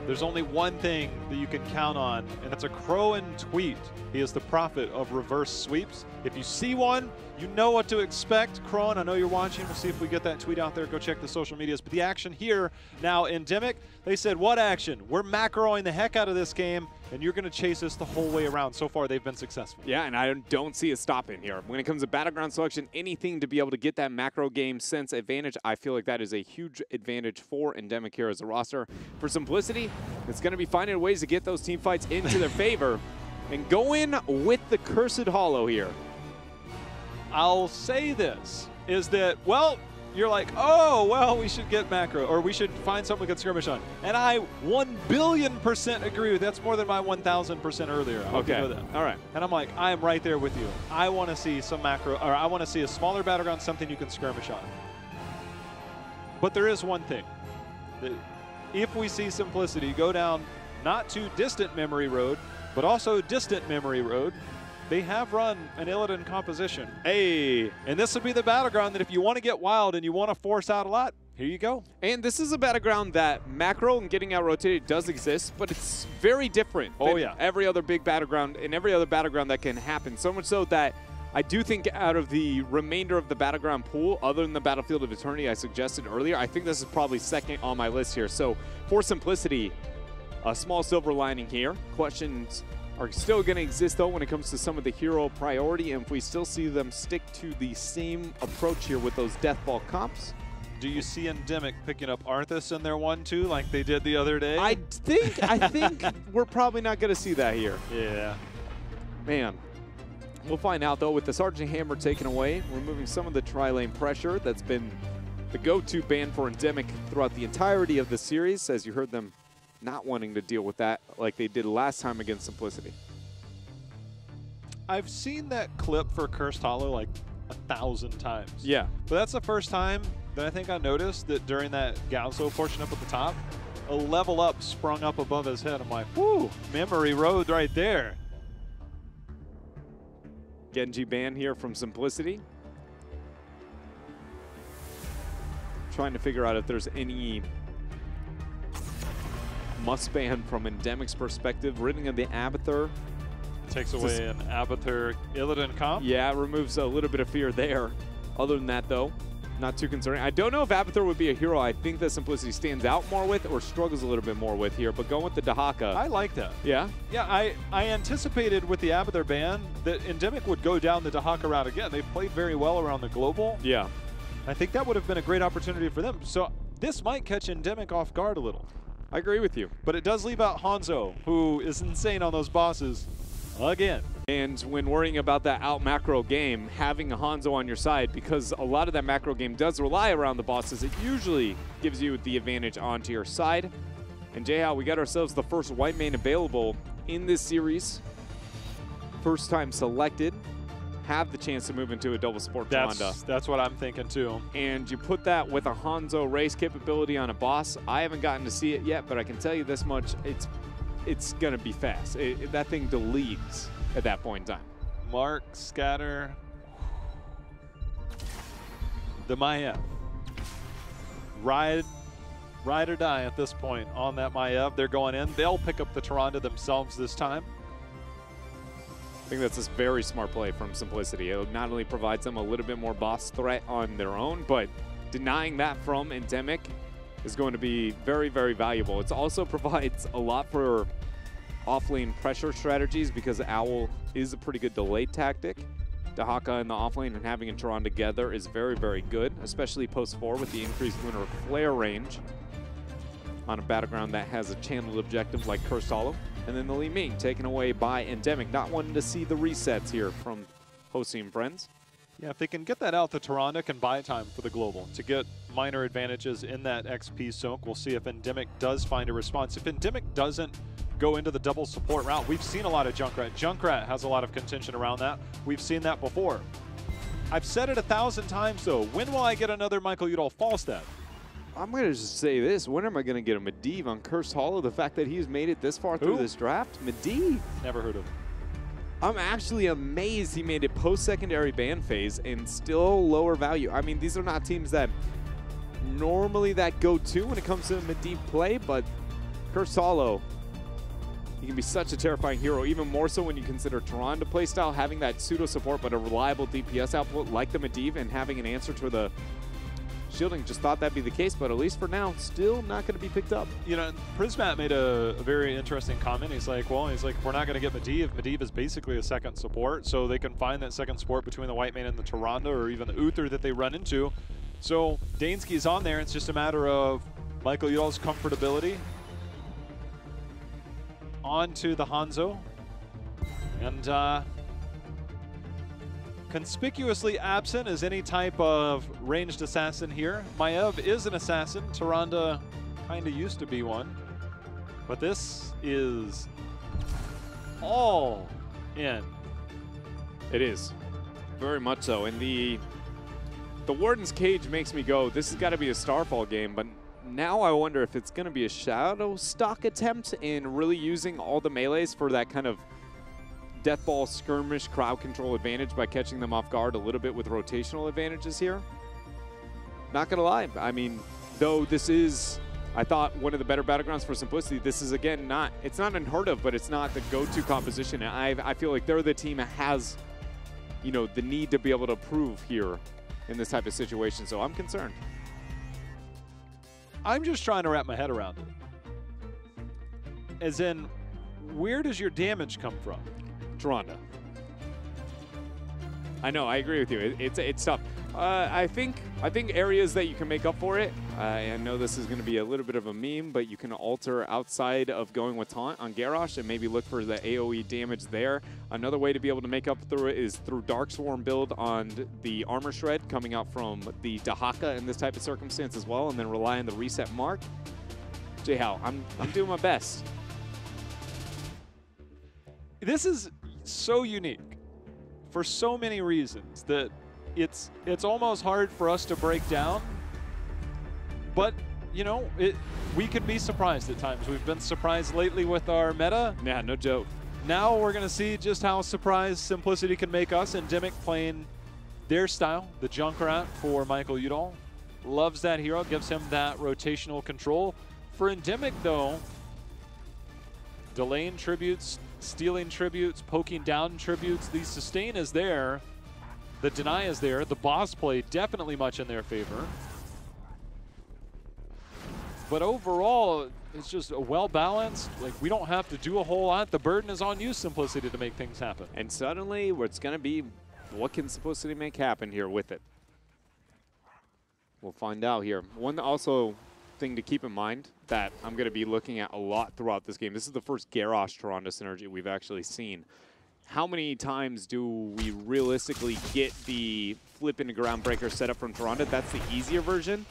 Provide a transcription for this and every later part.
There's only one thing that you can count on, and it's a Crowan tweet. He is the prophet of reverse sweeps. If you see one, you know what to expect. Crowan, I know you're watching. We'll see if we get that tweet out there. Go check the social medias. But the action here now, Endemic, they said, what action? We're macroing the heck out of this game, and you're going to chase us the whole way around. So far, they've been successful. Yeah, and I don't see a stop in here. When it comes to battleground selection, anything to be able to get that macro game sense advantage, I feel like that is a huge advantage for Endemic here as a roster. For Simplicity, it's going to be finding ways to get those team fights into their favor and go in with the Cursed Hollow here. I'll say this, is that, well, you're like, oh, well, we should get macro, or we should find something we can skirmish on. And I 1,000,000,000% agree with that's more than my 1,000% earlier. I hope you know that. All right. And I'm like, I am right there with you. I want to see some macro, or I want to see a smaller battleground, something you can skirmish on. But there is one thing. That if we see Simplicity go down not too distant memory road, but also distant memory road, they have run an Illidan composition. Hey, and this would be the battleground that if you want to get wild and you want to force out a lot, here you go. And this is a battleground that macro and getting out rotated does exist, but it's very different than every other big battleground and every other battleground that can happen. So much so that I do think out of the remainder of the battleground pool, other than the Battlefield of Eternity I suggested earlier, I think this is probably second on my list here. So for Simplicity, a small silver lining here. Questions are still going to exist, though, when it comes to some of the hero priority, and if we still see them stick to the same approach here with those Death Ball comps. Do you see Endemic picking up Arthas in their 1-2 like they did the other day? I think we're probably not going to see that here. Yeah. Man. We'll find out, though, with the Sergeant Hammer taken away, removing some of the tri-lane pressure that's been the go-to ban for Endemic throughout the entirety of the series, as you heard them not wanting to deal with that like they did last time against Simplicity. I've seen that clip for Cursed Hollow like 1,000 times. Yeah. But that's the first time that I think I noticed that during that Galzo portion up at the top, a level up sprung up above his head. I'm like, whoo, memory road right there. Genji ban here from Simplicity. Trying to figure out if there's any must ban from Endemic's perspective. Ridding of the Abathur. Takes away an Abathur Illidan comp. Yeah, it removes a little bit of fear there. Other than that, though, not too concerning. I don't know if Abathur would be a hero I think that Simplicity stands out more with or struggles a little bit more with here, but going with the Dahaka. I like that. Yeah? Yeah, I anticipated with the Abathur ban that Endemic would go down the Dahaka route again. They played very well around the global. Yeah. I think that would have been a great opportunity for them. So this might catch Endemic off guard a little. I agree with you. But it does leave out Hanzo, who is insane on those bosses again. And when worrying about that out macro game, having a Hanzo on your side, because a lot of that macro game does rely around the bosses, it usually gives you the advantage onto your side. And Jayhao, we got ourselves the first white main available in this series. First time selected. Have the chance to move into a double support Tyrande. That's what I'm thinking too. And you put that with a Hanzo race capability on a boss. I haven't gotten to see it yet, but I can tell you this much, it's going to be fast. That thing deletes at that point in time. Mark, Scatter, the Maiev. Ride or die at this point on that Maiev. They're going in. They'll pick up the Tyrande themselves this time. I think that's a very smart play from Simplicity. It not only provides them a little bit more boss threat on their own, but denying that from Endemic is going to be very, very valuable. It also provides a lot for offlane pressure strategies because Owl is a pretty good delay tactic. Dahaka in the offlane and having a Tyrande together is very, very good, especially post-4 with the increased Lunar Flare range on a battleground that has a channeled objective like Cursed Hollow. And then the Li Ming taken away by Endemic, not wanting to see the resets here from Hossein and friends. Yeah, if they can get that out, the Tyrande can buy time for the global to get minor advantages in that XP soak. We'll see if Endemic does find a response. If Endemic doesn't go into the double support route, we've seen a lot of Junkrat. Junkrat has a lot of contention around that. We've seen that before. I've said it 1,000 times, though. When will I get another Michael Udall Falstad? I'm going to just say this. When am I going to get a Medivh on Cursed Hollow? The fact that he's made it this far through this draft? Medivh. Never heard of him. I'm actually amazed he made it post-secondary ban phase and still lower value. I mean, these are not teams that normally that go to when it comes to Medivh play, but Kursalo, he can be such a terrifying hero, even more so when you consider Tyrande playstyle, having that pseudo support but a reliable DPS output like the Medivh and having an answer to the shielding. Just thought that'd be the case, but at least for now, still not going to be picked up. You know, Prismat made a very interesting comment. He's like, well, if we're not going to get Medivh, Medivh is basically a second support, so they can find that second support between the White Mane and the Tyrande or even the Uther that they run into. So Dansky's on there. It's just a matter of Michael Udall's comfortability onto the Hanzo. And conspicuously absent is any type of ranged assassin here. Maiev is an assassin. Tyrande kind of used to be one. But this is all in. It is. Very much so. And the Warden's Cage makes me go, this has got to be a Starfall game, but now I wonder if it's going to be a Shadow Stock attempt in really using all the melees for that kind of Deathball skirmish crowd control advantage by catching them off guard a little bit with rotational advantages here. Not gonna lie, I mean, though this is, I thought, one of the better battlegrounds for Simplicity, this is again it's not unheard of, but it's not the go-to composition. I feel like they're the team that has, you know, the need to be able to prove here in this type of situation, so I'm concerned. I'm just trying to wrap my head around it. As in, where does your damage come from? Tyrande. I know, I agree with you. It's tough. I think areas that you can make up for it. I know this is going to be a little bit of a meme, but you can alter outside of going with Taunt on Garrosh and maybe look for the AoE damage there. Another way to be able to make up through it is through Dark Swarm build on the Armor Shred coming out from the Dahaka in this type of circumstance as well, and then rely on the reset mark. J-How, I'm doing my best. This is so unique for so many reasons that it's almost hard for us to break down. But, you know, we could be surprised at times. We've been surprised lately with our meta. Yeah, no joke. Now we're going to see just how surprised Simplicity can make us. Endemic playing their style, the Junkrat for Michael Udall. Loves that hero, gives him that rotational control. For Endemic, though, delaying tributes, stealing tributes, poking down tributes. The sustain is there. The deny is there. The boss play definitely much in their favor. But overall, it's just a well-balanced. Like, we don't have to do a whole lot. The burden is on you, Simplicity, to make things happen. And suddenly, what's going to be, what can Simplicity make happen here with it? We'll find out here. One also thing to keep in mind that I'm going to be looking at a lot throughout this game. This is the first Garrosh Tyrande synergy we've actually seen. How many times do we realistically get the flip into Groundbreaker set up from Tyrande? That's the easier version.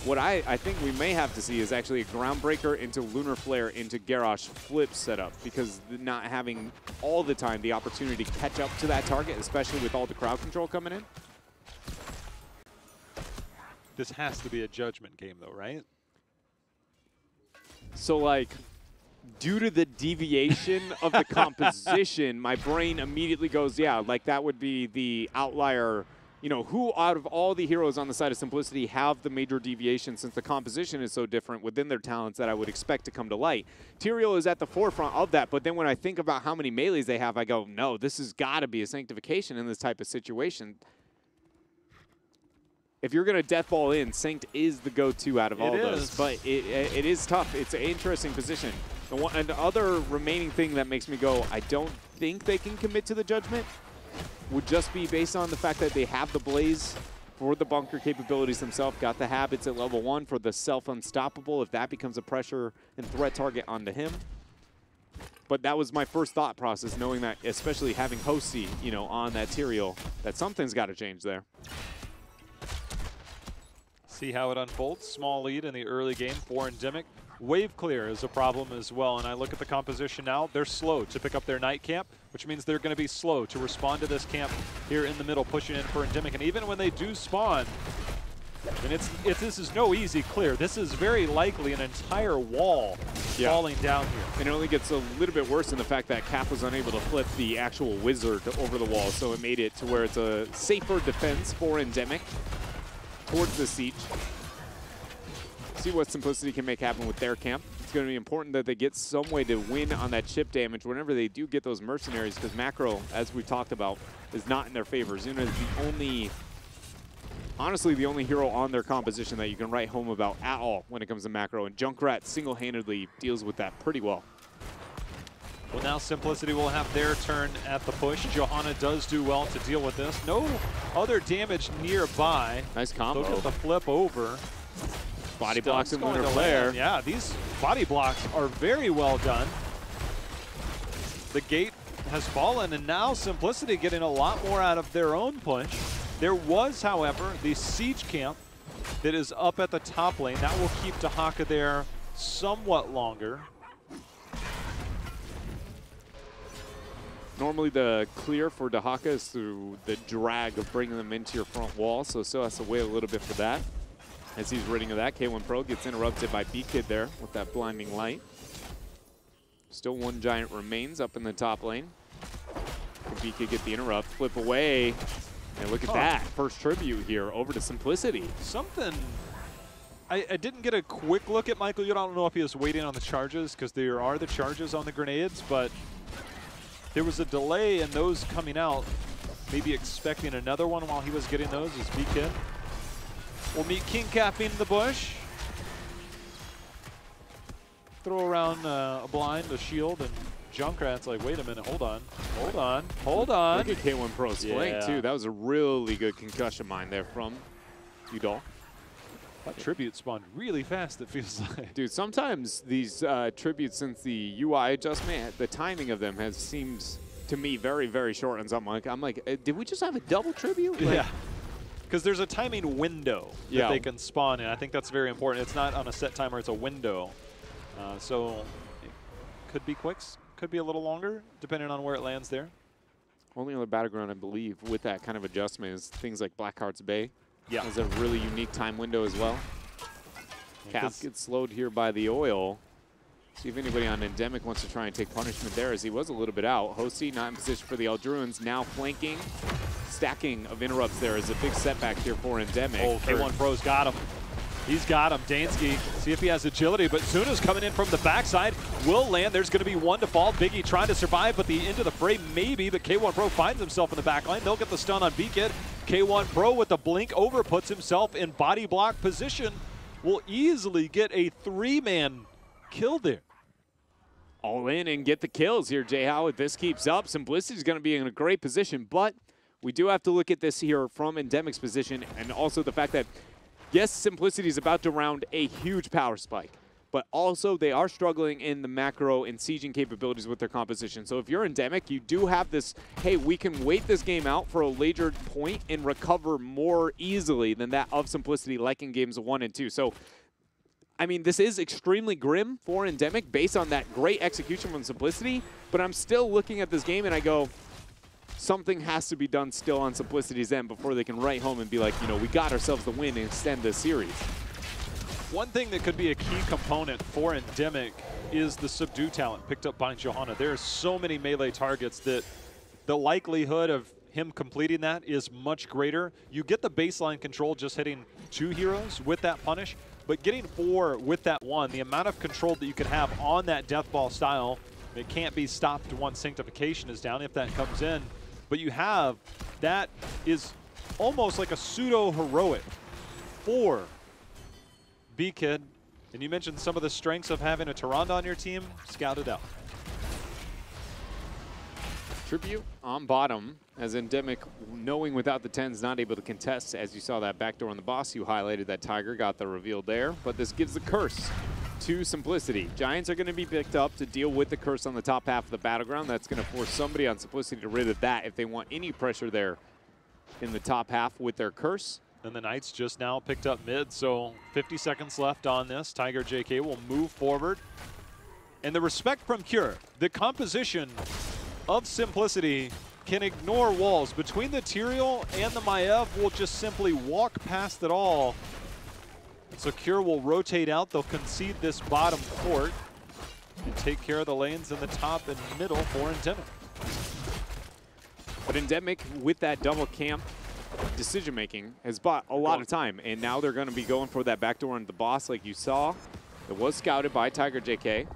What I think we may have to see is actually a Groundbreaker into Lunar Flare into Garrosh flip setup, because not having all the time the opportunity to catch up to that target, especially with all the crowd control coming in. This has to be a judgment game, though, right? So, like, due to the deviation of the composition, my brain immediately goes, yeah, like that would be the outlier. You know, who out of all the heroes on the side of Simplicity have the major deviation, since the composition is so different within their talents that I would expect to come to light? Tyrael is at the forefront of that, but then when I think about how many melees they have, I go, no, this has got to be a sanctification in this type of situation. If you're going to deathball in, Sanct is the go-to out of all those. But it is tough. It's an interesting position. And the other remaining thing that makes me go, I don't think they can commit to the judgment, would just be based on the fact that they have the Blaze for the bunker capabilities themselves, got the habits at level 1 for the self-unstoppable, if that becomes a pressure and threat target onto him. But that was my first thought process, knowing that, especially having Hosty, you know, on that Tyrael, that something's got to change there. See how it unfolds. Small lead in the early game for Endemic. Wave clear is a problem as well, and I look at the composition now. They're slow to pick up their night camp, which means they're going to be slow to respond to this camp here in the middle, pushing in for Endemic. And even when they do spawn, and this is no easy clear. This is very likely an entire wall falling down here. And it only gets a little bit worse in the fact that Cap was unable to flip the actual wizard over the wall, so it made it to where it's a safer defense for Endemic towards the siege. See what Simplicity can make happen with their camp. It's going to be important that they get some way to win on that chip damage whenever they do get those mercenaries, because macro, as we talked about, is not in their favor. Xuna is the only, honestly, the only hero on their composition that you can write home about at all when it comes to macro, and Junkrat single-handedly deals with that pretty well. Well, now Simplicity will have their turn at the push. Johanna does do well to deal with this. No other damage nearby. Nice combo. Look at the flip over. Body blocks and winner flare. Yeah, these body blocks are very well done. The gate has fallen, and now Simplicity getting a lot more out of their own punch. There was, however, the siege camp that is up at the top lane. That will keep Dahaka there somewhat longer. Normally the clear for Dahaka is through the drag of bringing them into your front wall, so still has to wait a little bit for that. As he's ridding of that, K1 Pro gets interrupted by B-Kid there with that blinding light. Still one giant remains up in the top lane. Can B-Kid get the interrupt, flip away, and look at that. First tribute here over to Simplicity. Something, I didn't get a quick look at Michael. You don't know if he was waiting on the charges, because there are the charges on the grenades, but there was a delay in those coming out. Maybe expecting another one while he was getting those as B-Kid. We'll meet King Caffeine in the bush. Throw around a blind, a shield, and Junkrat's like, wait a minute, hold on. Look at K1 Pro's flank, too. That was a really good concussion mine there from Udall. That tribute spawned really fast, it feels like. Dude, sometimes these tributes, since the UI adjustment, the timing of them has seemed to me very, very short on something. I'm like, did we just have a double tribute? Like, yeah. Because there's a timing window that they can spawn in. I think that's very important. It's not on a set timer, it's a window. So it could be quicks, could be a little longer, depending on where it lands there. Only other battleground, I believe, with that kind of adjustment is things like Blackheart's Bay. Yeah. Has a really unique time window as well. Cap gets slowed here by the oil. See if anybody on Endemic wants to try and take punishment there, as he was a little bit out. Hosty not in position for the Eldruins, now flanking. Stacking of interrupts there is a big setback here for Endemic. Oh, K1 Pro's got him. He's got him. Dansky, see if he has agility, but Zuna's coming in from the backside. Will land. There's going to be one to fall. Biggie trying to survive, but the into the fray maybe, but K1 Pro finds himself in the back line. They'll get the stun on B-Kid. K1 Pro with the blink over puts himself in body block position. Will easily get a 3-man kill there. All in and get the kills here, Jay Howe. If this keeps up, Simplicity's going to be in a great position, but we do have to look at this here from Endemic's position, and also the fact that, yes, Simplicity is about to round a huge power spike, but also they are struggling in the macro and sieging capabilities with their composition. So if you're Endemic, you do have this, hey, we can wait this game out for a later point and recover more easily than that of Simplicity, like in games 1 and 2. So, I mean, this is extremely grim for Endemic based on that great execution from Simplicity, but I'm still looking at this game and I go, something has to be done still on Simplicity's end before they can write home and be like, you know, we got ourselves the win and extend this series. One thing that could be a key component for Endemic is the subdue talent picked up by Johanna. There are so many melee targets that the likelihood of him completing that is much greater. You get the baseline control just hitting 2 heroes with that punish, but getting 4 with that 1, the amount of control that you could have on that death ball style, it can't be stopped once Sanctification is down if that comes in. But you have, that is almost like a pseudo-heroic for B-Kid. And you mentioned some of the strengths of having a Tyrande on your team. Scout it out. Tribute on bottom, as Endemic, knowing without the 10s, not able to contest. As you saw that backdoor on the boss, you highlighted that Tiger got the reveal there. But this gives the curse to Simplicity. Giants are going to be picked up to deal with the curse on the top half of the battleground. That's going to force somebody on Simplicity to rid of that if they want any pressure there in the top half with their curse. And the Knights just now picked up mid, so 50 seconds left on this. Tiger JK will move forward. And the respect from Cure, the composition of Simplicity can ignore walls. Between the Tyrael and the Maiev will just simply walk past it all. So Cure will rotate out. They'll concede this bottom court and take care of the lanes in the top and middle for Endemic. But Endemic, with that double camp decision-making, has bought a lot of time. And now they're going to be going for that backdoor into the boss like you saw. It was scouted by Tiger JK.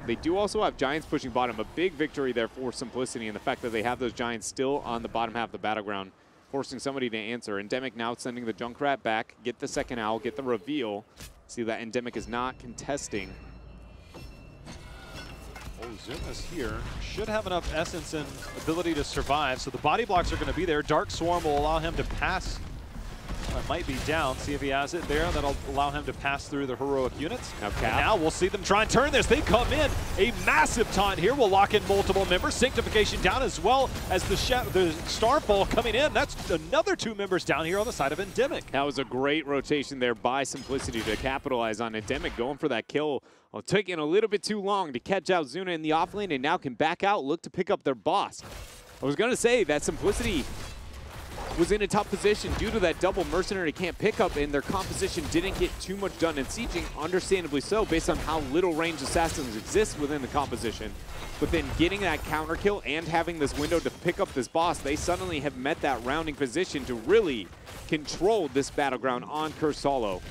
They do also have Giants pushing bottom. A big victory there for Simplicity, and the fact that they have those Giants still on the bottom half of the battleground, forcing somebody to answer. Endemic now sending the Junkrat back, get the second owl, get the reveal. See that Endemic is not contesting. Oh, Zuma's here. Should have enough essence and ability to survive, so the body blocks are going to be there. Dark Swarm will allow him to pass. Might be down. See if he has it there. That'll allow him to pass through the heroic units. And now we'll see them try and turn this. They come in. A massive taunt here will lock in multiple members. Sanctification down as well as the Starfall coming in. That's another 2 members down here on the side of Endemic. That was a great rotation there by Simplicity to capitalize on Endemic going for that kill. Well, taking a little bit too long to catch out Zuna in the offlane, and now can back out, look to pick up their boss. I was going to say that Simplicity was in a tough position due to that double mercenary can't pick up, and their composition didn't get too much done in sieging, understandably so, based on how little ranged assassins exist within the composition. But then getting that counter kill and having this window to pick up this boss, they suddenly have met that rounding position to really control this battleground on Cursed Hollow.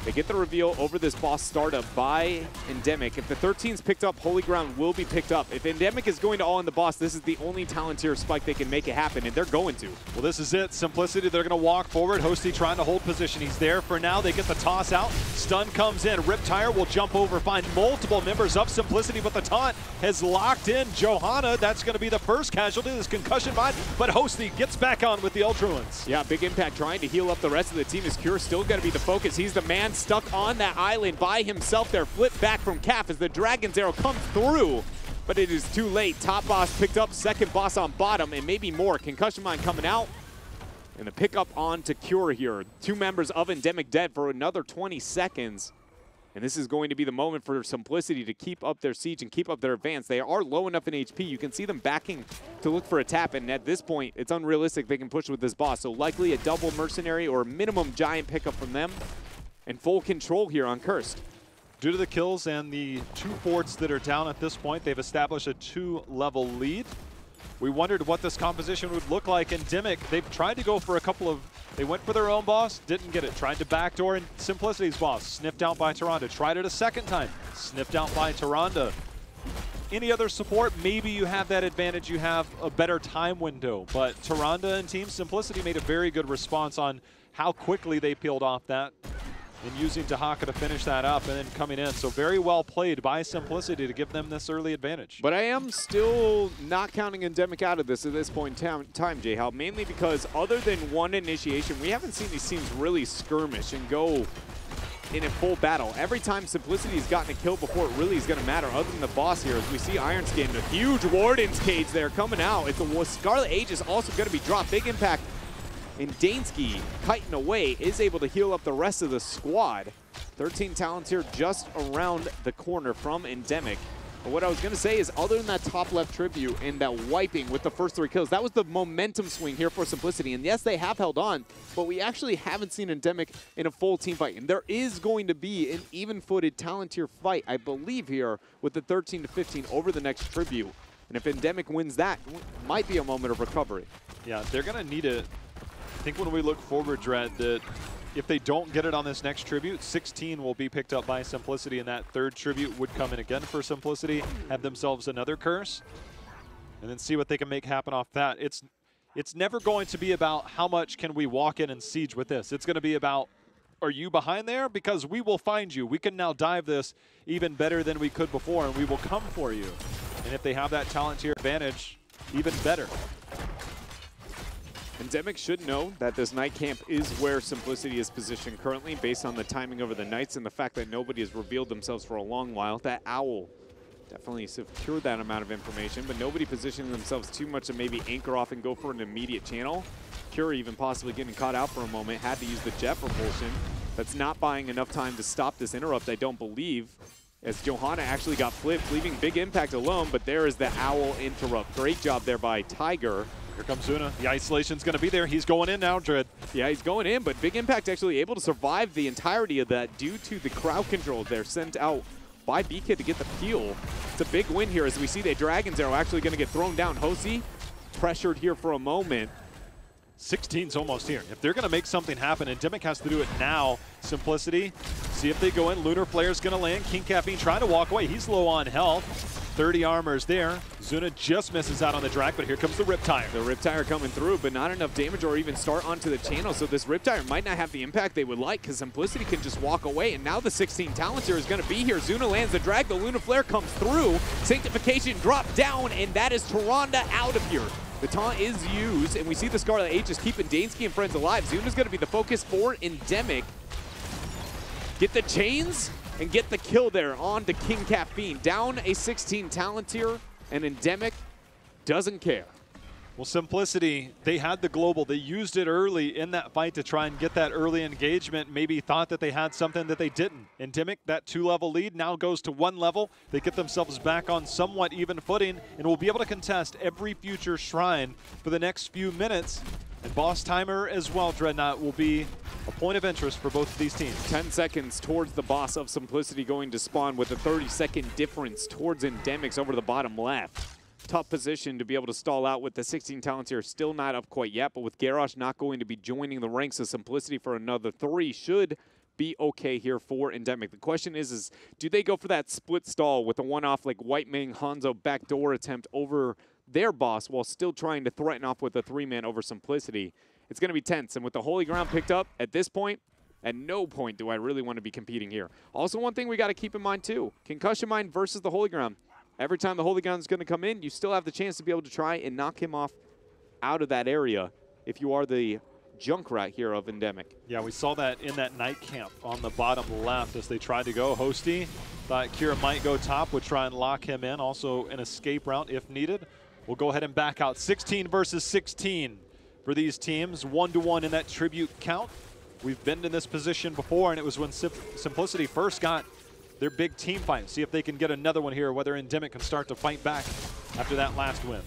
They get the reveal over this boss startup by Endemic. If the 13's picked up, Holy Ground will be picked up. If Endemic is going to all in the boss, this is the only Talontier spike they can make it happen, and they're going to. Well, this is it. Simplicity, they're going to walk forward. Hosty trying to hold position. He's there for now. They get the toss out. Stun comes in. Riptire will jump over, find multiple members of Simplicity, but the taunt has locked in Johanna. That's going to be the first casualty. This concussion bind, but Hosty gets back on with the Ultraones. Yeah, big impact trying to heal up the rest of the team. His Cure still going to be the focus. He's the man stuck on that island by himself there. Flip back from Calf as the Dragon's Arrow comes through, but it is too late. Top boss picked up, second boss on bottom, and maybe more. Concussion mine coming out, and the pickup on to Cure here. 2 members of Endemic dead for another 20 seconds. And this is going to be the moment for Simplicity to keep up their siege and keep up their advance. They are low enough in HP. You can see them backing to look for a tap, and at this point, it's unrealistic they can push with this boss. So likely a double mercenary or minimum giant pickup from them, and full control here on Cursed. Due to the kills and the 2 forts that are down at this point, they've established a 2-level lead. We wondered what this composition would look like. Endemic, they've tried to go for a couple of, they went for their own boss, didn't get it. Tried to backdoor in Simplicity's boss, sniffed out by Tyrande. Tried it a second time, sniffed out by Tyrande. Any other support, maybe you have that advantage, you have a better time window. But Tyrande and Team Simplicity made a very good response on how quickly they peeled off that, and using Dahaka to finish that up and then coming in. So very well played by Simplicity to give them this early advantage. But I am still not counting Endemic out of this at this point in time, J-Hal, mainly because other than one initiation, we haven't seen these teams really skirmish and go in a full battle. Every time Simplicity's gotten a kill before it really is going to matter, other than the boss here, as we see Iron's getting a huge Warden's Cage there coming out. It's the Scarlet Age is also going to be dropped. Big impact. And Dansky, kiting away, is able to heal up the rest of the squad. 13 talents here just around the corner from Endemic. But what I was going to say is, other than that top left tribute and that wiping with the first 3 kills, that was the momentum swing here for Simplicity. And yes, they have held on, but we actually haven't seen Endemic in a full team fight. And there is going to be an even-footed Talontier fight, I believe, here with the 13 to 15 over the next tribute. And if Endemic wins that, it might be a moment of recovery. Yeah, they're going to need it. I think when we look forward, Dread, that if they don't get it on this next tribute, 16 will be picked up by Simplicity, and that 3rd tribute would come in again for Simplicity, have themselves another curse, and then see what they can make happen off that. It's never going to be about how much can we walk in and siege with this. It's going to be about, are you behind there? Because we will find you. We can now dive this even better than we could before, and we will come for you. And if they have that Talontier advantage, even better. Endemic should know that this night camp is where Simplicity is positioned currently, based on the timing over the nights and the fact that nobody has revealed themselves for a long while. That owl definitely secured that amount of information, but nobody positioning themselves too much to maybe anchor off and go for an immediate channel. Cure even possibly getting caught out for a moment, had to use the jet propulsion. That's not buying enough time to stop this interrupt, I don't believe, as Johanna actually got flipped, leaving Big Impact alone, but there is the owl interrupt. Great job there by Tiger. Here comes Zuna. The isolation's going to be there. He's going in now, Dread. Yeah, he's going in, but Big Impact actually able to survive the entirety of that due to the crowd control there sent out by BK to get the peel. It's a big win here as we see the Dragon's Arrow actually going to get thrown down. Hosey pressured here for a moment. 16's almost here. If they're going to make something happen, Endemic has to do it now. Simplicity, See if they go in. Lunar Flare's going to land. King Caffeine trying to walk away. He's low on health. 30 armors there. Zuna just misses out on the drag, but here comes the Riptire. The Riptire coming through, but not enough damage or even start onto the channel, so this Riptire might not have the impact they would like because Simplicity can just walk away, and now the 16 Talontier is going to be here. Zuna lands the drag, the Luna Flare comes through, Sanctification dropped down, and that is Tyrande out of here. The taunt is used, and we see the Scarlet Age just keeping Dansky and friends alive. Zuna's going to be the focus for Endemic. Get the chains and get the kill there on to King Caffeine. Down a 16 Talontier, and Endemic doesn't care. Well, Simplicity, they had the global. They used it early in that fight to try and get that early engagement. Maybe thought that they had something that they didn't. Endemic, that 2-level lead now goes to 1 level. They get themselves back on somewhat even footing and will be able to contest every future shrine for the next few minutes. And boss timer as well, Dreadnought, will be a point of interest for both of these teams. 10 seconds towards the boss of Simplicity going to spawn with a 30-second difference towards Endemics over the bottom left. Tough position to be able to stall out with the 16 Talontier still not up quite yet, but with Garrosh not going to be joining the ranks of Simplicity for another 3, should be okay here for Endemic. The question is do they go for that split stall with a one-off like White Ming Hanzo backdoor attempt over their boss while still trying to threaten off with a 3-man over Simplicity? It's going to be tense, and with the Holy Ground picked up at this point, at no point do I really want to be competing here. Also, one thing we got to keep in mind too, Concussion Mine versus the Holy Ground. Every time the Holy Ground is going to come in, you still have the chance to be able to try and knock him off out of that area if you are the Junkrat here of Endemic. Yeah, we saw that in that night camp on the bottom left as they tried to go. Hosty thought Kira might go top, would try and lock him in. Also an escape route if needed. We'll go ahead and back out. 16 versus 16 for these teams. 1-to-1 in that tribute count. We've been in this position before, and it was when Simplicity first got their big team fight. See if they can get another one here, whether Endemic can start to fight back after that last win.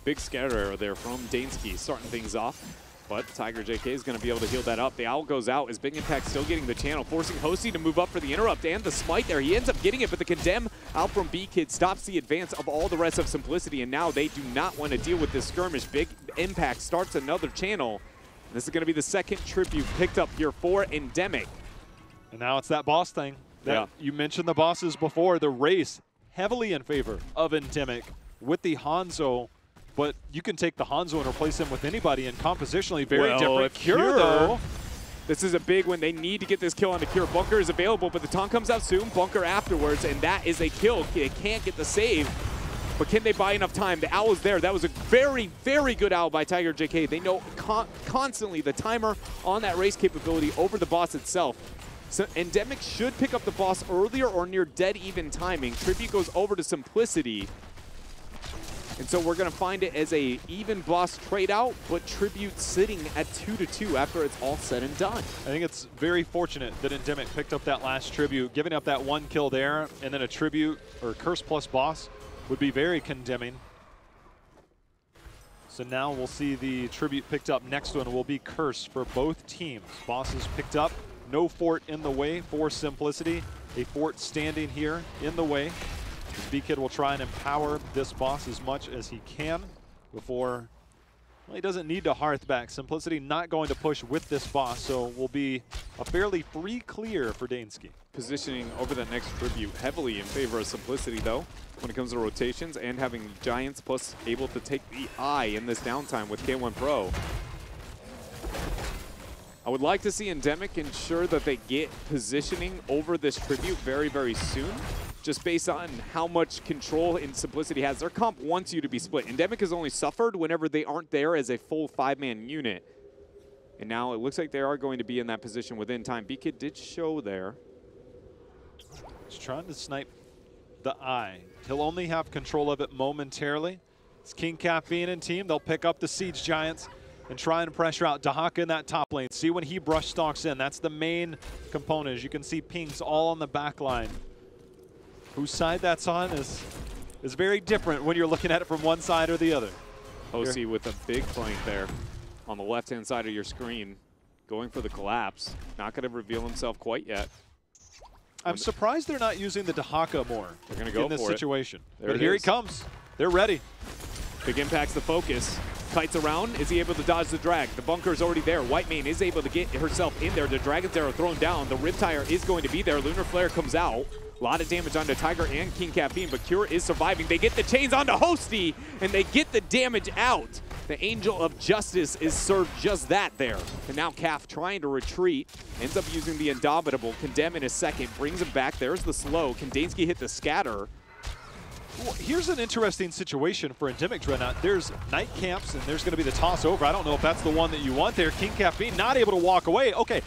Big scatter arrow there from Dansky starting things off. But Tiger JK is going to be able to heal that up. The Owl goes out as Big Impact still getting the channel, forcing Hosty to move up for the interrupt and the smite there. He ends up getting it, but the Condemn out from B-Kid stops the advance of all the rest of Simplicity, and now they do not want to deal with this skirmish. Big Impact starts another channel. This is going to be the second tribute picked up here for Endemic. And now it's that boss thing. You mentioned the bosses before. The race heavily in favor of Endemic with the Hanzo. But you can take the Hanzo and replace him with anybody, and compositionally very different. Cure, though, this is a big one. They need to get this kill on the Cure. Bunker is available, but the taunt comes out soon. Bunker afterwards, and that is a kill. They can't get the save, but can they buy enough time? The Owl is there. That was a very, very good Owl by Tiger JK. They know constantly the timer on that race capability over the boss itself. So Endemic should pick up the boss earlier or near dead even timing. Tribute goes over to Simplicity. And so we're going to find it as a even boss trade out, but Tribute sitting at 2-2 after it's all said and done. I think it's very fortunate that Endemic picked up that last Tribute. Giving up that 1 kill there, and then a Tribute or Curse plus boss would be very condemning. So now we'll see the Tribute picked up. Next one will be Curse for both teams. Bosses picked up. No fort in the way for Simplicity. A fort standing here in the way. B-Kid will try and empower this boss as much as he can before, well, he doesn't need to hearth back. Simplicity not going to push with this boss, so will be a fairly free clear for Dansky. Positioning over the next Tribute heavily in favor of Simplicity, though, when it comes to rotations and having Giants plus able to take the eye in this downtime with K1 Pro. I would like to see Endemic ensure that they get positioning over this Tribute very, very soon, just based on how much control in Simplicity has. Their comp wants you to be split. Endemic has only suffered whenever they aren't there as a full 5-man unit. And now it looks like they are going to be in that position within time. B-Kid did show there. He's trying to snipe the eye. He'll only have control of it momentarily. It's King Caffeine and team. They'll pick up the Siege Giants and try and pressure out Dahaka in that top lane. See when he brush stalks in. That's the main component. As you can see, pings all on the back line. Whose side that's on is very different when you're looking at it from one side or the other. OC with a big flank there on the left-hand side of your screen, going for the collapse. Not going to reveal himself quite yet. I'm surprised they're not using the Dahaka more. They're going to go in this for situation. But here he comes. They're ready. Big Impact's the focus. Kites around. Is he able to dodge the drag? The bunker is already there. Whitemane is able to get herself in there. The Dragon's Arrow thrown down. The Riptire is going to be there. Lunar Flare comes out. A lot of damage onto Tiger and King Caffeine, but Cure is surviving. They get the chains onto Hosty, and they get the damage out. The Angel of Justice is served just that there. And now Calf trying to retreat. Ends up using the Indomitable. Condemn in a second. Brings him back. There's the slow. Can Dansky hit the scatter? Well, here's an interesting situation for Endemic Dreadnought. There's night camps, and there's going to be the toss over. I don't know if that's the one that you want there. King Caffeine not able to walk away. Okay,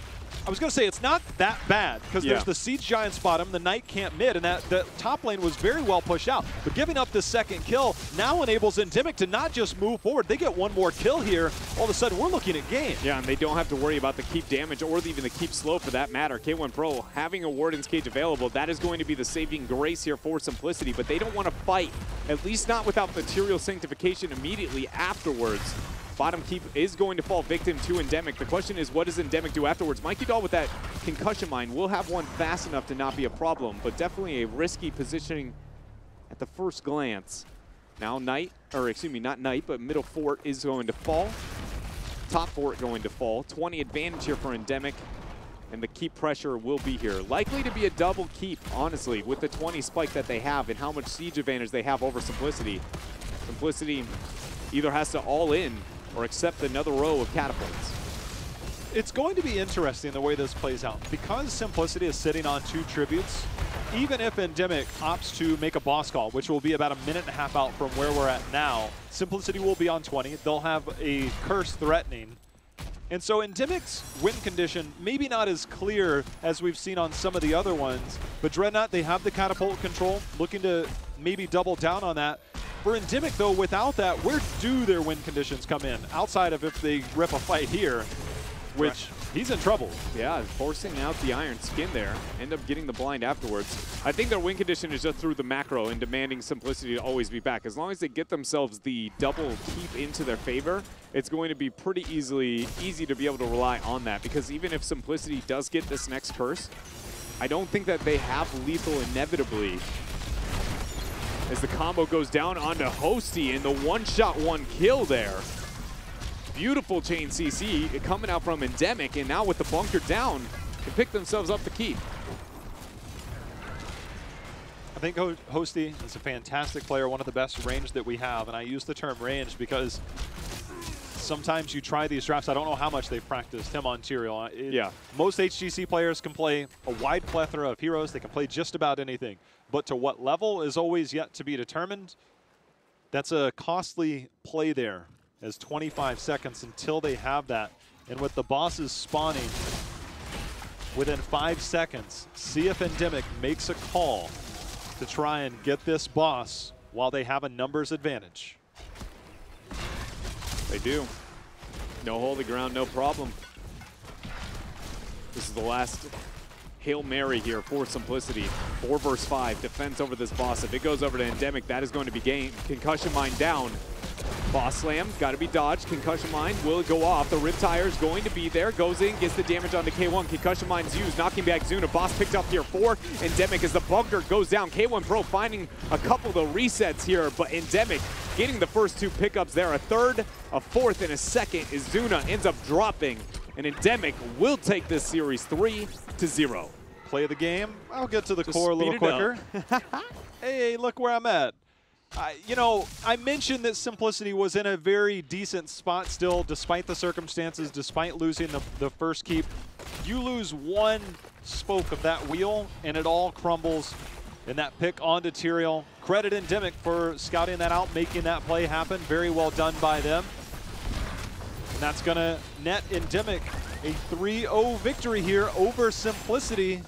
I was going to say it's not that bad because there's the Siege Giants bottom, the Night Camp mid, and the top lane was very well pushed out. But giving up the second kill now enables Endemic to not just move forward. They get one more kill here. All of a sudden, we're looking at game. Yeah, and they don't have to worry about the keep damage or even the keep slow for that matter. K1 Pro having a Warden's Cage available, that is going to be the saving grace here for Simplicity, but they don't want to fight, at least not without Material Sanctification immediately afterwards. Bottom keep is going to fall victim to Endemic. The question is, what does Endemic do afterwards? Mikey Doll with that concussion mine will have one fast enough to not be a problem, but definitely a risky positioning at the first glance. Now Knight, or excuse me, not Knight, but middle fort is going to fall. Top fort going to fall. 20 advantage here for Endemic, and the keep pressure will be here. Likely to be a double keep, honestly, with the 20 spike that they have and how much siege advantage they have over Simplicity. Simplicity either has to all in or accept another row of catapults. It's going to be interesting the way this plays out. Because Simplicity is sitting on 2 tributes, even if Endemic opts to make a boss call, which will be about a minute and a half out from where we're at now, Simplicity will be on 20. They'll have a curse threatening. And so Endemic's win condition, maybe not as clear as we've seen on some of the other ones, but Dreadnought, they have the catapult control, looking to maybe double down on that. For Endemic, though, without that, where do their win conditions come in? Outside of if they rip a fight here, which he's in trouble. Yeah, forcing out the Iron Skin there. End up getting the blind afterwards. I think their win condition is just through the macro and demanding Simplicity to always be back. As long as they get themselves the double keep into their favor, it's going to be pretty easy to be able to rely on that. Because even if Simplicity does get this next curse, I don't think that they have lethal inevitably. As the combo goes down onto Hosty and the one-shot, one-kill there. Beautiful chain CC coming out from Endemic, and now with the bunker down, can pick themselves up the keep. I think Hosty is a fantastic player, one of the best range that we have, and I use the term range because sometimes you try these drafts. I don't know how much they've practiced him on Tyrael. Most HGC players can play a wide plethora of heroes. They can play just about anything. But to what level is always yet to be determined. That's a costly play there, as 25 seconds until they have that. And with the bosses spawning within 5 seconds, see if Endemic makes a call to try and get this boss while they have a numbers advantage. They do. No holy ground, no problem. This is the last Hail Mary here for Simplicity. 4 versus 5, defense over this boss. If it goes over to Endemic, that is going to be game. Concussion Mine down. Boss slam, got to be dodged. Concussion Mine will go off. The Riptire is going to be there. Goes in, gets the damage onto K1. Concussion Mine's used, knocking back Zuna. Boss picked up tier 4. Endemic as the bunker goes down. K1 Pro finding a couple of resets here, but Endemic getting the first 2 pickups there. A third, a fourth, and a second as Zuna ends up dropping. And Endemic will take this series 3-0. Play the game. I'll get to the core a little quicker. Hey, look where I'm at. You know, I mentioned that Simplicity was in a very decent spot still, despite the circumstances, despite losing the first keep. You lose one spoke of that wheel, and it all crumbles. And that pick onto Tyrael. Credit Endemic for scouting that out, making that play happen. Very well done by them. And that's going to net Endemic a 3-0 victory here over Simplicity.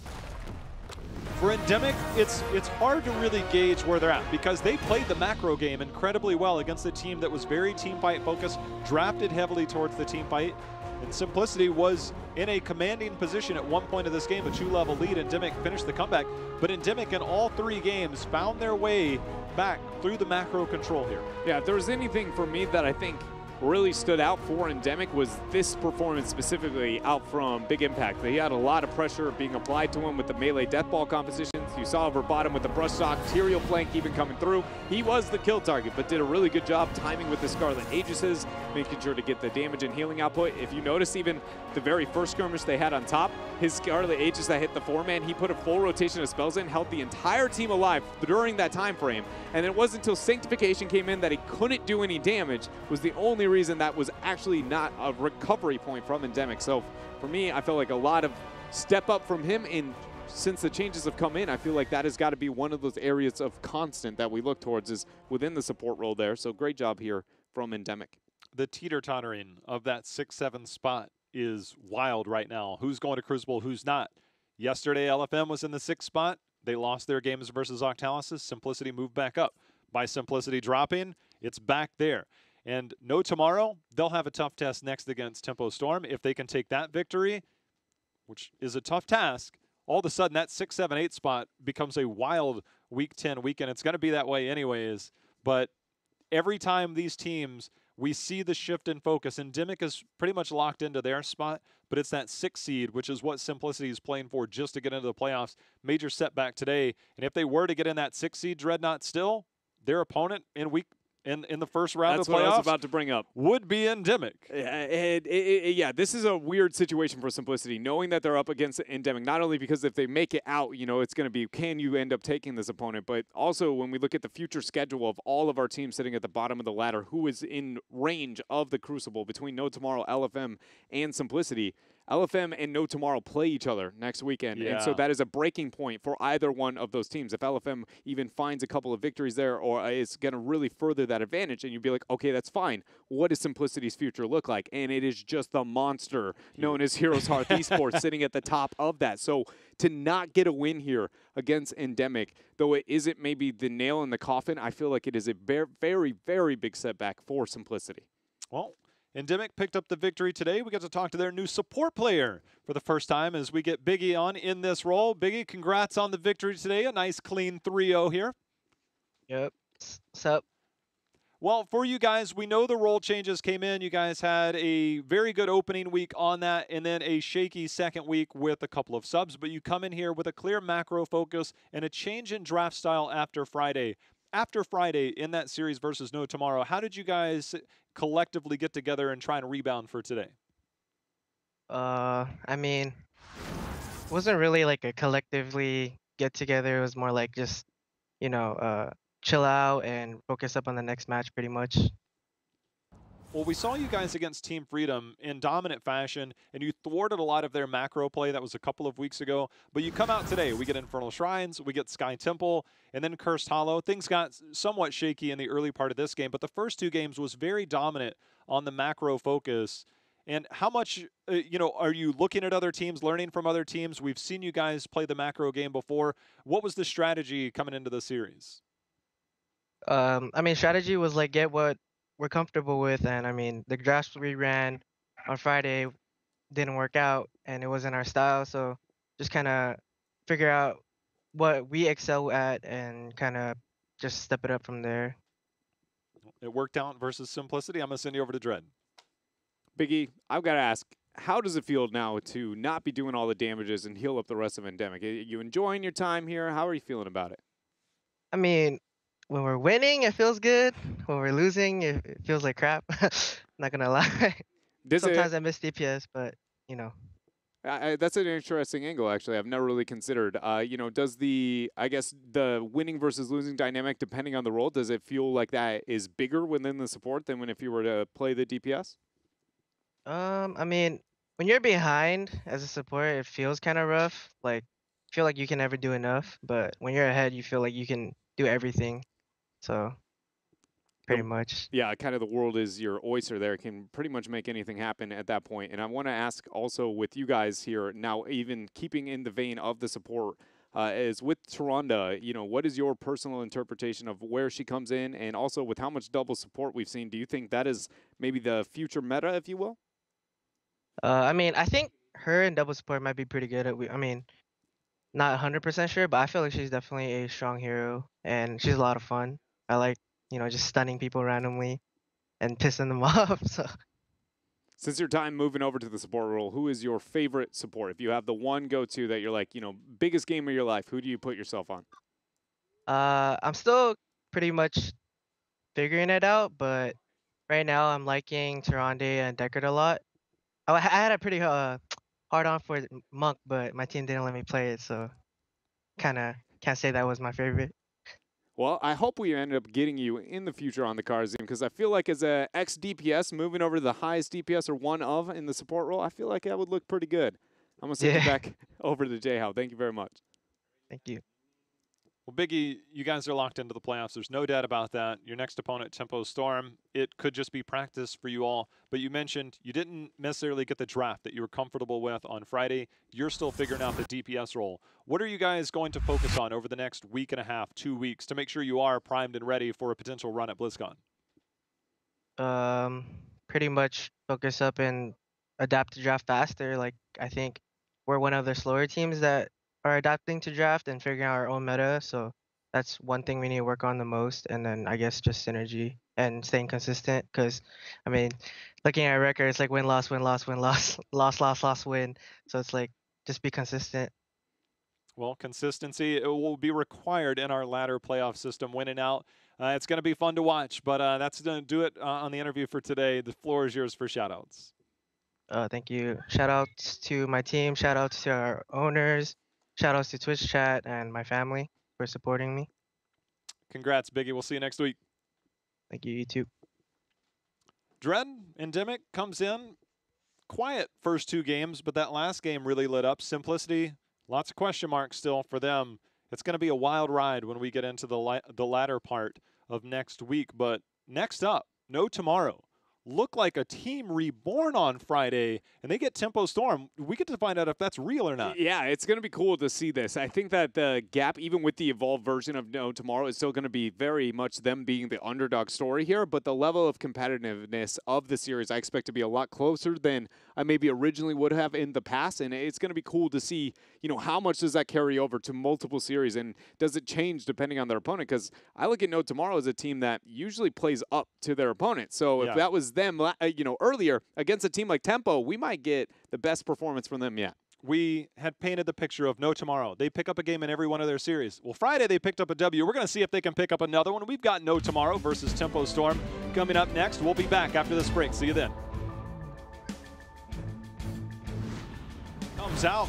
For Endemic, it's hard to really gauge where they're at because they played the macro game incredibly well against a team that was very team fight focused, drafted heavily towards the team fight, and Simplicity was in a commanding position at one point of this game, a 2-level lead. Endemic finished the comeback, but Endemic in all 3 games found their way back through the macro control here. Yeah, if there was anything for me that I think really stood out for Endemic was this performance specifically out from Big Impact. He had a lot of pressure being applied to him with the melee deathball compositions. You saw over bottom with the brush shock, Tyrael flank even coming through. He was the kill target, but did a really good job timing with the Scarlet Aegises, making sure to get the damage and healing output. If you notice, even the very first skirmish they had on top, his Scarlet Aegis that hit the 4-man, he put a full rotation of spells in, held the entire team alive during that time frame. And it wasn't until Sanctification came in that he couldn't do any damage, was the only reason that was actually not a recovery point from Endemic. So for me, I felt like a lot of step up from him, and since the changes have come in, I feel like that has got to be one of those areas of constant that we look towards is within the support role there. So great job here from Endemic. The teeter-tottering of that 6-7 spot is wild right now. Who's going to Crucible, who's not? Yesterday, LFM was in the 6th spot. They lost their games versus Octalysis. Simplicity moved back up. By Simplicity dropping, it's back there. And no tomorrow, they'll have a tough test next against Tempo Storm. If they can take that victory, which is a tough task, all of a sudden that 6, 7, 8 spot becomes a wild Week 10 weekend. It's going to be that way anyways. But every time these teams, we see the shift in focus. Endemic is pretty much locked into their spot, but it's that 6 seed, which is what Simplicity is playing for just to get into the playoffs. Major setback today. And if they were to get in that 6 seed, Dreadnought still, their opponent in the first round of the playoffs, That's what I was about to bring up, would be Endemic. Yeah, this is a weird situation for Simplicity, knowing that they're up against Endemic, not only because if they make it out, you know, it's going to be, can you end up taking this opponent, but also when we look at the future schedule of all of our teams sitting at the bottom of the ladder, who is in range of the Crucible between No Tomorrow, LFM, and Simplicity. LFM and No Tomorrow play each other next weekend, and so that is a breaking point for either one of those teams. If LFM even finds a couple of victories there, or is going to really further that advantage, and you'd be like, okay, that's fine. What does Simplicity's future look like? And it is just the monster known as Heroes Hearth Esports sitting at the top of that. So to not get a win here against Endemic, though it isn't maybe the nail in the coffin, I feel like it is a very, very big setback for Simplicity. Well, Endemic picked up the victory today. We get to talk to their new support player for the first time as we get Biggie on in this role. Biggie, congrats on the victory today. A nice clean 3-0 here. Yep. What's up? Well, for you guys, we know the role changes came in. You guys had a very good opening week on that, and then a shaky second week with a couple of subs. But you come in here with a clear macro focus and a change in draft style after Friday. After Friday in that series versus No Tomorrow, how did you guys collectively get together and try and rebound for today? I mean, it wasn't really like a collectively get together. It was more like just, you know, chill out and focus up on the next match pretty much. Well, we saw you guys against Team Freedom in dominant fashion, and you thwarted a lot of their macro play. That was a couple of weeks ago. But you come out today. We get Infernal Shrines, we get Sky Temple, and then Cursed Hollow. Things got somewhat shaky in the early part of this game, but the first 2 games was very dominant on the macro focus. And how much, you know, are you looking at other teams, learning from other teams? We've seen you guys play the macro game before. What was the strategy coming into the series? I mean, strategy was like get what we're comfortable with, and I mean, the drafts we ran on Friday didn't work out, and it wasn't our style, so just kind of figure out what we excel at and kind of just step it up from there. It worked out versus Simplicity. I'm going to send you over to Dread. Biggie, I've got to ask, how does it feel now to not be doing all the damages and heal up the rest of Endemic? Are you enjoying your time here? How are you feeling about it? I mean, when we're winning, it feels good. When we're losing, it feels like crap. Not gonna lie. Sometimes I miss DPS, but you know. That's an interesting angle, actually. I've never really considered. You know, does I guess the winning versus losing dynamic, depending on the role, does it feel like that is bigger within the support than if you were to play the DPS? I mean, when you're behind as a support, it feels kind of rough. Like, feel like you can never do enough. But when you're ahead, you feel like you can do everything. So, pretty much. Yeah, kind of the world is your oyster there. Can pretty much make anything happen at that point. And I want to ask also with you guys here now, even keeping in the vein of the support, is with Taronda, you know, what is your personal interpretation of where she comes in? And also with how much double support we've seen, do you think that is maybe the future meta, if you will? I mean, I think her and double support might be pretty good. I mean, not 100% sure, but I feel like she's definitely a strong hero, and she's a lot of fun. I like, you know, just stunning people randomly, and pissing them off. So Since your time moving over to the support role, who is your favorite support? If you have the one go-to that you're like, biggest game of your life, who do you put yourself on? I'm still pretty much figuring it out, but right now I'm liking Tyrande and Deckard a lot. I had a pretty hard on for Monk, but my team didn't let me play it, so kind of can't say that was my favorite. Well, I hope we end up getting you in the future on the Cars team, because I feel like as a ex-DPS, moving over to the highest DPS or one of in the support role, I feel like that would look pretty good. I'm going to send you back over to J-How. Thank you very much. Thank you. Well, Biggie, you guys are locked into the playoffs. There's no doubt about that. Your next opponent, Tempo Storm, it could just be practice for you all. But you mentioned you didn't necessarily get the draft that you were comfortable with on Friday. You're still figuring out the DPS role. What are you guys going to focus on over the next week and a half, 2 weeks, to make sure you are primed and ready for a potential run at BlizzCon? Pretty much focus up and adapt to draft faster. Like, I think we're one of the slower teams that are adapting to draft and figuring out our own meta. So that's one thing we need to work on the most. And then I guess just synergy and staying consistent. Because, I mean, looking at our record, it's like win, loss, win, loss, win, loss, loss, loss, loss, win. So it's like just be consistent. Well, consistency it will be required in our ladder playoff system, winning out. It's going to be fun to watch, but that's going to do it on the interview for today. The floor is yours for shout-outs. Thank you. Shout-outs to my team. Shout-outs to our owners. Shout-outs to Twitch chat and my family for supporting me. Congrats, Biggie. We'll see you next week. Thank you, you too. Dread, Endemic comes in. Quiet first 2 games, but that last game really lit up. Simplicity, lots of question marks still for them. It's going to be a wild ride when we get into the latter part of next week. But next up, No Tomorrow. Look like a team reborn on Friday, and they get Tempo Storm. We get to find out if that's real or not. Yeah, it's going to be cool to see this. I think that the gap, even with the evolved version of No Tomorrow, is still going to be very much them being the underdog story here, but the level of competitiveness of the series I expect to be a lot closer than I maybe originally would have in the past, and it's going to be cool to see, how much does that carry over to multiple series, and does it change depending on their opponent? Because I look at No Tomorrow as a team that usually plays up to their opponent, so if that was them, earlier against a team like Tempo, we might get the best performance from them yet. We had painted the picture of No Tomorrow. They pick up a game in every one of their series. Well, Friday they picked up a W. We're going to see if they can pick up another one. We've got No Tomorrow versus Tempo Storm coming up next. We'll be back after this break. See you then. Comes out.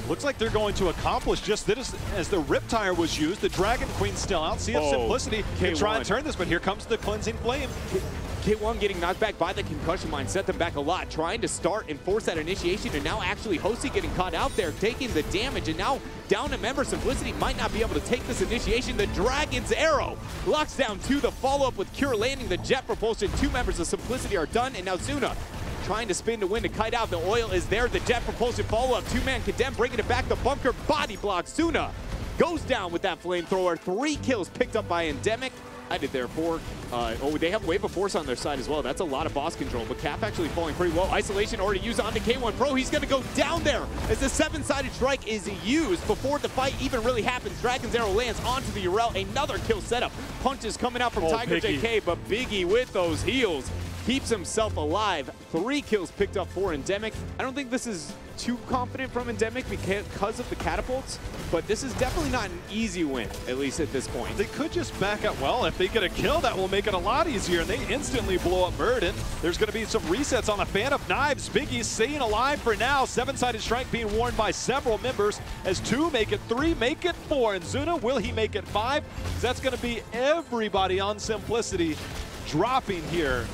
Looks like they're going to accomplish just this as the Riptire was used. The Dragon Queen's still out. See if Simplicity can try and turn this, but here comes the Cleansing Flame. K1 getting knocked back by the concussion mine, set them back a lot, trying to start and force that initiation, and now actually Hosey getting caught out there, taking the damage, and now down a member. Simplicity might not be able to take this initiation. The Dragon's Arrow locks down 2, the follow-up with Cure landing the jet propulsion. 2 members of Simplicity are done, and now Zuna trying to spin to win to kite out. The oil is there, the jet propulsion follow-up. 2-man condemned, bringing it back. The bunker body block. Zuna goes down with that flamethrower. 3 kills picked up by Endemic. I did therefore. They have Wave of Force on their side as well. That's a lot of boss control, but Cap actually falling pretty well. Isolation already used onto K1 Pro. He's going to go down there as the 7-sided strike is used before the fight even really happens. Dragon's Arrow lands onto the Urel. Another kill setup. Punches coming out from Tiger Biggie. JK, but Biggie with those heals keeps himself alive. 3 kills picked up for Endemic. I don't think this is too confident from Endemic because of the catapults, but this is definitely not an easy win, at least at this point. They could just back up. Well, if they get a kill, that will make it a lot easier, and they instantly blow up Murden. There's going to be some resets on the Fan of Knives. Biggie's staying alive for now. 7-sided strike being worn by several members as 2 make it 3, make it 4. And Zuna, will he make it 5? That's going to be everybody on Simplicity dropping here.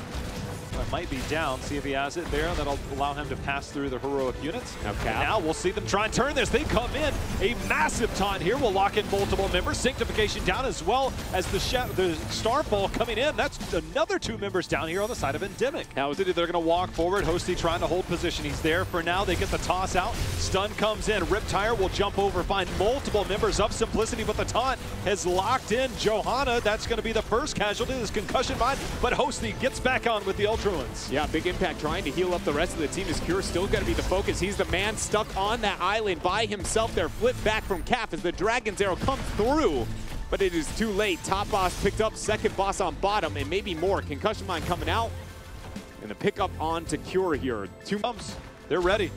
That might be down. See if he has it there. That'll allow him to pass through the heroic units. Okay. Now we'll see them try and turn this. They come in. A massive taunt here will lock in multiple members. Sanctification down as well as the Starfall coming in. That's another 2 members down here on the side of Endemic. Now they're going to walk forward. Hosty trying to hold position. He's there for now. They get the toss out. Stun comes in. Riptire will jump over, find multiple members of Simplicity, but the taunt has locked in Johanna. That's going to be the first casualty of this concussion mine, but Hosty gets back on with the Ultra. Yeah, big impact trying to heal up the rest of the team. Is Cure still going to be the focus? He's the man stuck on that island by himself there. Flip back from Cap as the Dragon's Arrow comes through. but it is too late. Top boss picked up, second boss on bottom, and maybe more. Concussion Mine coming out, and the pickup on to Cure here. 2 Bumps. They're ready.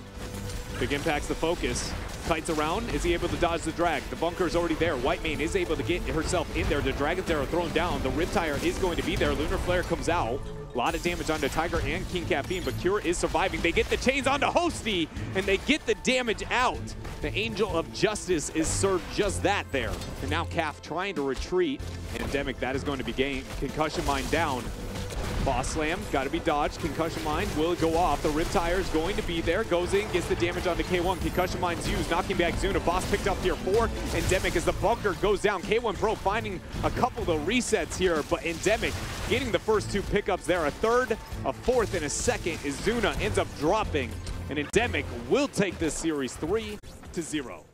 Big impacts the focus. Kites around. Is he able to dodge the drag? The bunker is already there. Whitemane is able to get herself in there. The Dragon's Arrow thrown down. The Riptire is going to be there. Lunar Flare comes out. A lot of damage onto Tiger and King Caffeine, but Cure is surviving. They get the chains onto Hosty, and they get the damage out. The Angel of Justice is served just that there. And now Caff trying to retreat. And Endemic, that is going to be gained. Concussion Mine down. Boss Slam, got to be dodged. Concussion Mine will go off. The Riptire is going to be there. Goes in, gets the damage onto K1. Concussion Mine's used, knocking back Zuna. Boss picked up tier 4. Endemic as the bunker goes down. K1 Pro finding a couple of resets here, but Endemic getting the first 2 pickups there. A third, a fourth, and a second as Zuna ends up dropping. And Endemic will take this series 3-0.